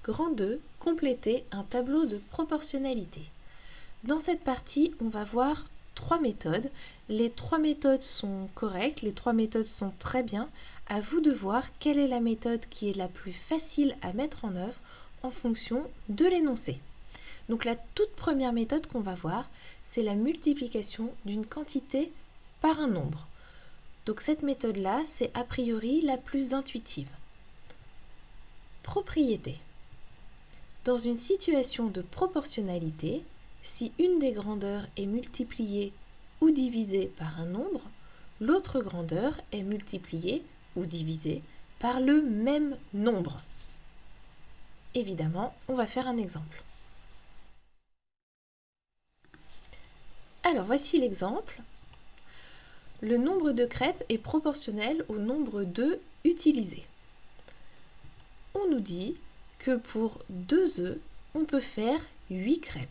Grand 2, compléter un tableau de proportionnalité. Dans cette partie, on va voir 3 méthodes. Les 3 méthodes sont correctes, les 3 méthodes sont très bien. À vous de voir quelle est la méthode qui est la plus facile à mettre en œuvre en fonction de l'énoncé. Donc la toute première méthode qu'on va voir, c'est la multiplication d'une quantité par un nombre. Donc cette méthode-là, c'est a priori la plus intuitive. Propriété. Dans une situation de proportionnalité, si une des grandeurs est multipliée ou divisée par un nombre, l'autre grandeur est multipliée ou divisée par le même nombre. Évidemment, on va faire un exemple. Alors voici l'exemple. Le nombre de crêpes est proportionnel au nombre d'œufs utilisés. On nous dit que pour 2 œufs, on peut faire 8 crêpes.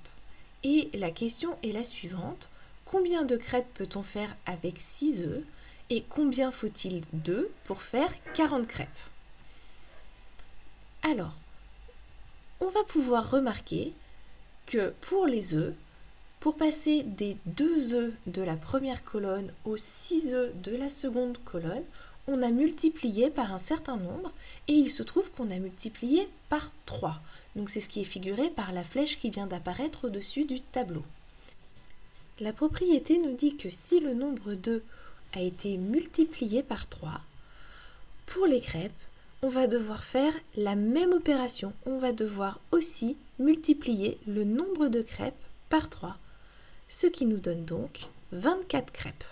Et la question est la suivante. Combien de crêpes peut-on faire avec 6 œufs et combien faut-il d'œufs pour faire 40 crêpes? Alors, on va pouvoir remarquer que pour les œufs, pour passer des 2 œufs de la première colonne aux 6 œufs de la seconde colonne, on a multiplié par un certain nombre et il se trouve qu'on a multiplié par 3. Donc c'est ce qui est figuré par la flèche qui vient d'apparaître au-dessus du tableau. La propriété nous dit que si le nombre d'œufs a été multiplié par 3, pour les crêpes, on va devoir faire la même opération. On va devoir aussi multiplier le nombre de crêpes par 3, ce qui nous donne donc 24 crêpes.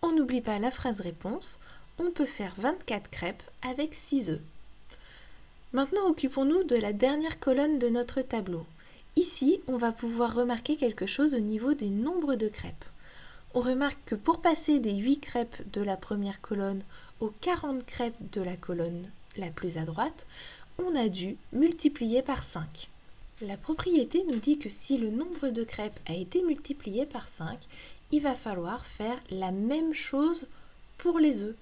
On n'oublie pas la phrase réponse, on peut faire 24 crêpes avec 6 œufs. Maintenant, occupons-nous de la dernière colonne de notre tableau. Ici, on va pouvoir remarquer quelque chose au niveau du nombre de crêpes. On remarque que pour passer des 8 crêpes de la première colonne aux 40 crêpes de la colonne la plus à droite, on a dû multiplier par 5. La propriété nous dit que si le nombre de crêpes a été multiplié par 5, il va falloir faire la même chose pour les œufs.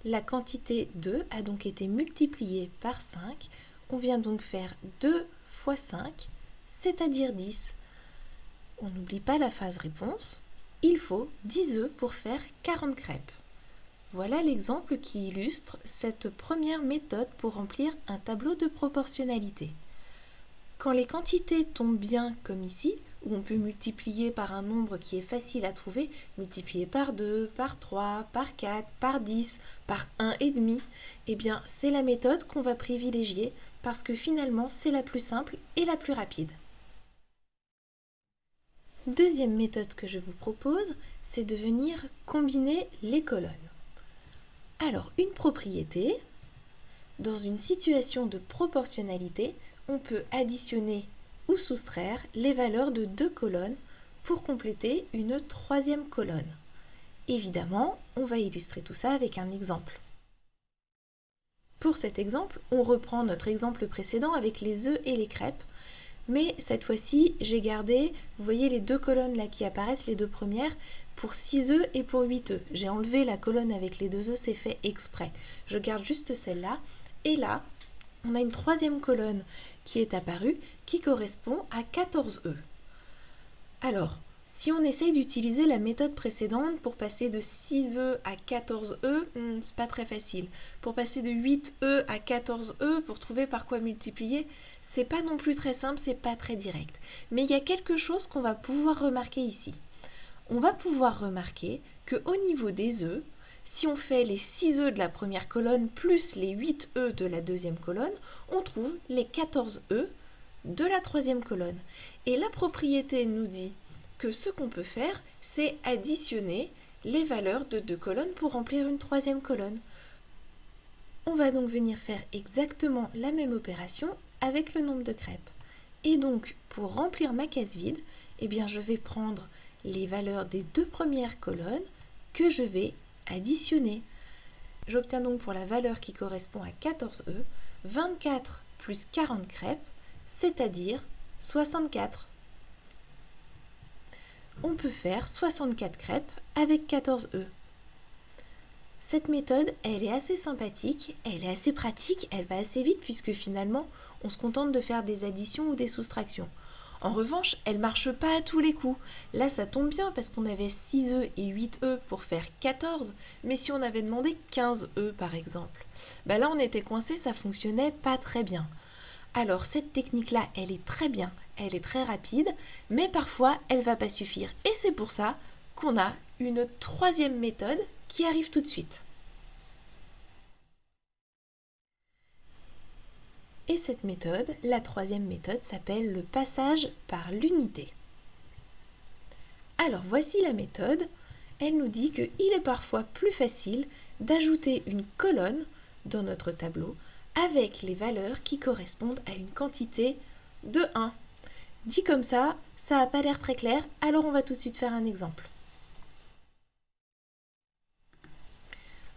La quantité d'œufs a donc été multipliée par 5. On vient donc faire 2 fois 5, c'est-à-dire 10. On n'oublie pas la phase réponse. Il faut 10 œufs pour faire 40 crêpes. Voilà l'exemple qui illustre cette première méthode pour remplir un tableau de proportionnalité. Quand les quantités tombent bien comme ici, où on peut multiplier par un nombre qui est facile à trouver, multiplier par 2, par 3, par 4, par 10, par 1,5, eh bien c'est la méthode qu'on va privilégier parce que finalement c'est la plus simple et la plus rapide. Deuxième méthode que je vous propose, c'est de venir combiner les colonnes. Alors une propriété, dans une situation de proportionnalité, on peut additionner ou soustraire les valeurs de 2 colonnes pour compléter une troisième colonne. Évidemment, on va illustrer tout ça avec un exemple. Pour cet exemple, on reprend notre exemple précédent avec les œufs et les crêpes, mais cette fois-ci, j'ai gardé, vous voyez les 2 colonnes là qui apparaissent, les 2 premières, pour 6 œufs et pour 8 œufs. J'ai enlevé la colonne avec les 2 œufs, c'est fait exprès. Je garde juste celle-là, et là, on a une troisième colonne qui est apparue qui correspond à 14 œufs. Alors, si on essaye d'utiliser la méthode précédente pour passer de 6 œufs à 14 œufs, c'est pas très facile. Pour passer de 8 œufs à 14 œufs, pour trouver par quoi multiplier, c'est pas non plus très simple, c'est pas très direct. Mais il y a quelque chose qu'on va pouvoir remarquer ici. On va pouvoir remarquer qu'au niveau des œufs, si on fait les 6 œufs de la première colonne plus les 8 œufs de la deuxième colonne, on trouve les 14 œufs de la troisième colonne. Et la propriété nous dit que ce qu'on peut faire, c'est additionner les valeurs de 2 colonnes pour remplir une troisième colonne. On va donc venir faire exactement la même opération avec le nombre de crêpes. Et donc, pour remplir ma case vide, eh bien, je vais prendre les valeurs des 2 premières colonnes que je vais additionner. J'obtiens donc pour la valeur qui correspond à 14 œufs, 24 plus 40 crêpes, c'est-à-dire 64. On peut faire 64 crêpes avec 14 œufs. Cette méthode, elle est assez sympathique, elle est assez pratique, elle va assez vite puisque finalement, on se contente de faire des additions ou des soustractions. En revanche, elle ne marche pas à tous les coups. Là, ça tombe bien parce qu'on avait 6 œufs et 8 œufs pour faire 14, mais si on avait demandé 15 œufs par exemple, là on était coincé, ça fonctionnait pas très bien. Alors cette technique-là, elle est très bien, elle est très rapide, mais parfois elle va pas suffire. Et c'est pour ça qu'on a une troisième méthode qui arrive tout de suite. Et cette méthode, la troisième méthode, s'appelle le passage par l'unité. Alors voici la méthode. Elle nous dit qu'il est parfois plus facile d'ajouter une colonne dans notre tableau avec les valeurs qui correspondent à une quantité de 1. Dit comme ça n'a pas l'air très clair, alors on va tout de suite faire un exemple.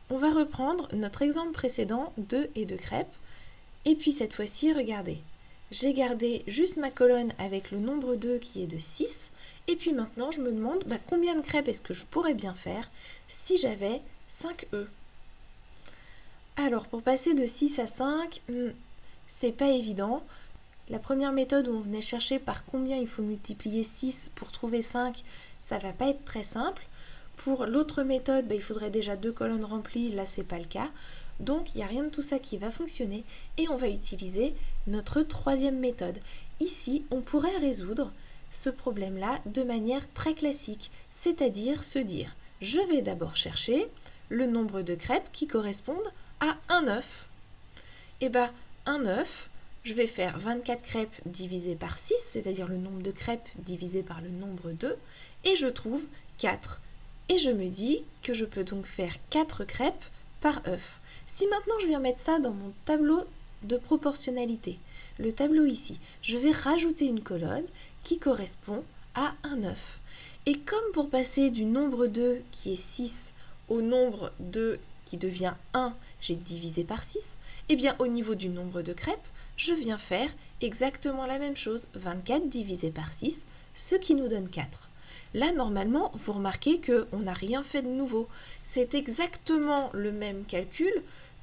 On va reprendre notre exemple précédent d'œufs et de crêpes. Et puis cette fois-ci, regardez, j'ai gardé juste ma colonne avec le nombre d'œufs qui est de 6. Et puis maintenant, je me demande combien de crêpes est-ce que je pourrais bien faire si j'avais 5 œufs. Alors, pour passer de 6 à 5, c'est pas évident. La première méthode où on venait chercher par combien il faut multiplier 6 pour trouver 5, ça va pas être très simple. Pour l'autre méthode, il faudrait déjà 2 colonnes remplies, là c'est pas le cas. Donc il n'y a rien de tout ça qui va fonctionner et on va utiliser notre troisième méthode. Ici, on pourrait résoudre ce problème-là de manière très classique, c'est-à-dire se dire, je vais d'abord chercher le nombre de crêpes qui correspondent à un œuf. Et un œuf, je vais faire 24 crêpes divisé par 6, c'est-à-dire le nombre de crêpes divisé par le nombre d'œufs, et je trouve 4. Et je me dis que je peux donc faire 4 crêpes par œuf. Si maintenant je viens mettre ça dans mon tableau de proportionnalité, le tableau ici, je vais rajouter une colonne qui correspond à un œuf. Et comme pour passer du nombre d'œufs qui est 6 au nombre d'œufs qui devient 1, j'ai divisé par 6, et bien au niveau du nombre de crêpes, je viens faire exactement la même chose, 24 divisé par 6, ce qui nous donne 4. Là, normalement, vous remarquez qu'on n'a rien fait de nouveau. C'est exactement le même calcul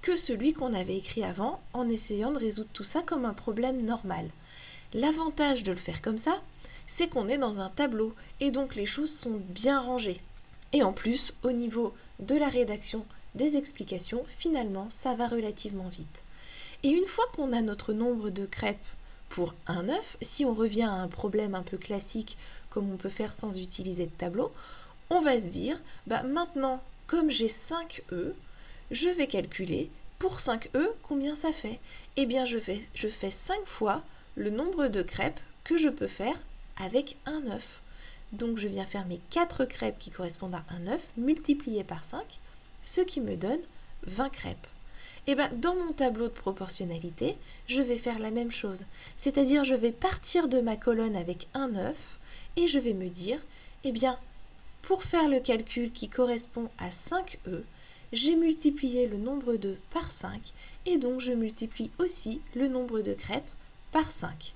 que celui qu'on avait écrit avant en essayant de résoudre tout ça comme un problème normal. L'avantage de le faire comme ça, c'est qu'on est dans un tableau et donc les choses sont bien rangées. Et en plus, au niveau de la rédaction des explications, finalement, ça va relativement vite. Et une fois qu'on a notre nombre de crêpes pour un œuf, si on revient à un problème un peu classique comme on peut faire sans utiliser de tableau, on va se dire, maintenant, comme j'ai 5 œufs, je vais calculer pour 5 œufs combien ça fait. Eh bien, je fais 5 fois le nombre de crêpes que je peux faire avec un œuf. Donc, je viens faire mes 4 crêpes qui correspondent à un œuf multiplié par 5, ce qui me donne 20 crêpes. Et dans mon tableau de proportionnalité, je vais faire la même chose. C'est-à-dire, je vais partir de ma colonne avec un œuf et je vais me dire, pour faire le calcul qui correspond à 5 œufs, j'ai multiplié le nombre d'œufs par 5 et donc je multiplie aussi le nombre de crêpes par 5.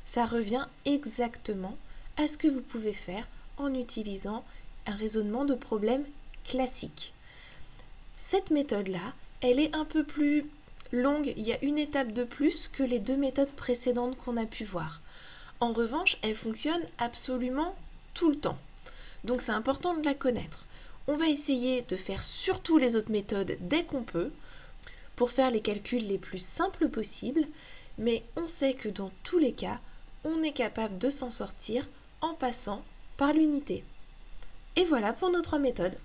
Ça revient exactement à ce que vous pouvez faire en utilisant un raisonnement de problème classique. Cette méthode-là, elle est un peu plus longue, il y a une étape de plus que les 2 méthodes précédentes qu'on a pu voir. En revanche, elle fonctionne absolument tout le temps. Donc c'est important de la connaître. On va essayer de faire surtout les autres méthodes dès qu'on peut pour faire les calculs les plus simples possibles, mais on sait que dans tous les cas, on est capable de s'en sortir en passant par l'unité. Et voilà pour nos 3 méthodes.